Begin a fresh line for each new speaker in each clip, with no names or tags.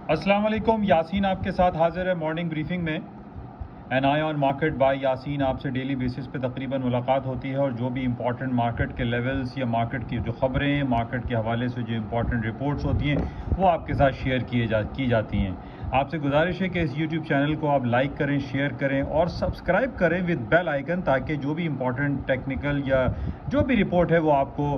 अस्सलाम वालेकुम। यासीन आपके साथ हाजिर है मॉर्निंग ब्रीफिंग में। An eye on market by Yaseen आपसे डेली बेसिस पे तकरीबन मुलाकात होती है और जो भी इंपॉर्टेंट मार्केट के लेवल्स या मार्केट की जो खबरें, मार्केट के हवाले से जो इंपॉर्टेंट रिपोर्ट्स होती हैं वो आपके साथ शेयर की जाती हैं। आपसे गुजारिश है कि इस यूट्यूब चैनल को आप लाइक करें, शेयर करें और सब्सक्राइब करें विद बेल आइकन, ताकि जो भी इंपॉर्टेंट टेक्निकल या जो भी रिपोर्ट है वो आपको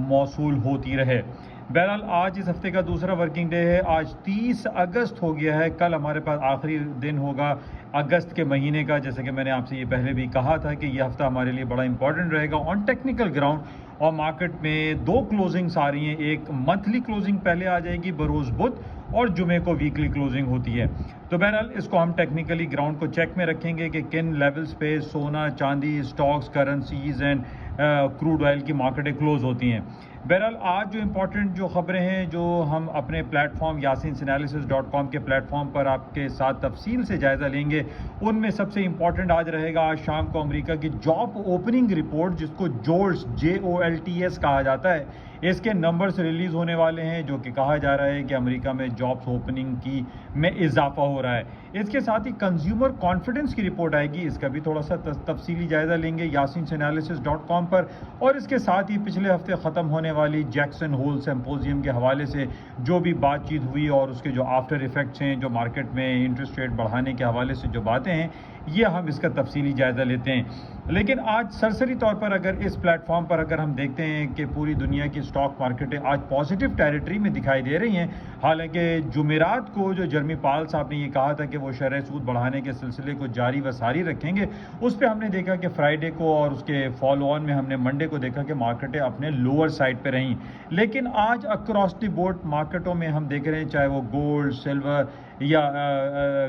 मौसूल होती रहे। बहरहाल आज इस हफ्ते का दूसरा वर्किंग डे है। आज 30 अगस्त हो गया है। कल हमारे पास आखिरी दिन होगा अगस्त के महीने का। जैसे कि मैंने आपसे ये पहले भी कहा था कि ये हफ्ता हमारे लिए बड़ा इंपॉर्टेंट रहेगा ऑन टेक्निकल ग्राउंड। और मार्केट में दो क्लोजिंग्स आ रही हैं। एक मंथली क्लोजिंग पहले आ जाएगी बरोज़ बुध, और जुमे को वीकली क्लोजिंग होती है। तो बहरहाल इसको हम टेक्निकली ग्राउंड को चेक में रखेंगे कि किन लेवल्स पे सोना, चांदी, stocks, currencies and crude oil की मार्केटें क्लोज होती हैं। बहरहाल आज जो इंपॉर्टेंट जो खबरें हैं जो हम अपने प्लेटफॉर्म yasinanalysis.com के प्लेटफॉर्म पर आपके साथ तफसील से जायज़ा लेंगे, उनमें सबसे इंपॉर्टेंट आज रहेगा आज शाम को अमेरिका की जॉब ओपनिंग रिपोर्ट, जिसको JOLTS कहा जाता है। इसके नंबर्स रिलीज़ होने वाले हैं, जो कि कहा जा रहा है कि अमेरिका में जॉब्स ओपनिंग की में इजाफा हो रहा है। इसके साथ ही कंज्यूमर कॉन्फिडेंस की रिपोर्ट आएगी, इसका भी थोड़ा सा तफसीली जायज़ा लेंगे yasinanalysis.com पर। और इसके साथ ही पिछले हफ्ते ख़त्म होने वाली जैक्सन होल सिंपोजियम के हवाले से जो भी बातचीत हुई और उसके जो आफ्टर इफ़ेक्ट्स हैं, जो मार्केट में इंटरेस्ट रेट बढ़ाने के हवाले से जो बातें हैं, ये हम इसका तफसीली जायज़ा लेते हैं। लेकिन आज सरसरी तौर पर अगर इस प्लेटफॉर्म पर अगर हम देखते हैं कि पूरी दुनिया की स्टॉक मार्केटें आज पॉजिटिव टेरिटरी में दिखाई दे रही हैं। हालांकि जुमेरात को जो जर्मी पाल साहब ने ये कहा था कि वो शरह सूद बढ़ाने के सिलसिले को जारी व सारी रखेंगे, उस पर हमने देखा कि फ्राइडे को और उसके फॉलो ऑन में हमने मंडे को देखा कि मार्केटें अपने लोअर साइड पर रहीं। लेकिन आज अक्रॉस द बोर्ड मार्केटों में हम देख रहे हैं, चाहे वो गोल्ड, सिल्वर या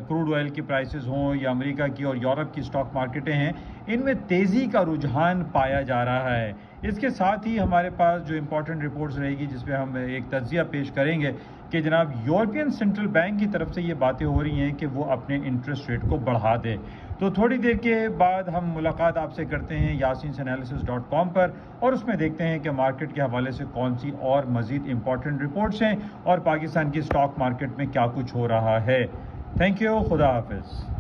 क्रूड ऑयल की प्राइसेस हों या अमेरिका की और यूरोप की स्टॉक मार्केटें हैं, इनमें तेज़ी का रुझान पाया जा रहा है। इसके साथ ही हमारे पास जो इंपॉर्टेंट रिपोर्ट्स रहेगी, जिसपे हम एक तज्जिया पेश करेंगे कि जनाब यूरोपियन सेंट्रल बैंक की तरफ से ये बातें हो रही हैं कि वो अपने इंटरेस्ट रेट को बढ़ा दे। तो थोड़ी देर के बाद हम मुलाकात आपसे करते हैं yasinanalysis.com पर, और उसमें देखते हैं कि मार्केट के हवाले से कौन सी और मज़ीद इंपॉर्टेंट रिपोर्ट्स हैं और पाकिस्तान की स्टॉक मार्केट में क्या कुछ हो रहा है। थैंक यू, खुदा हाफिज़।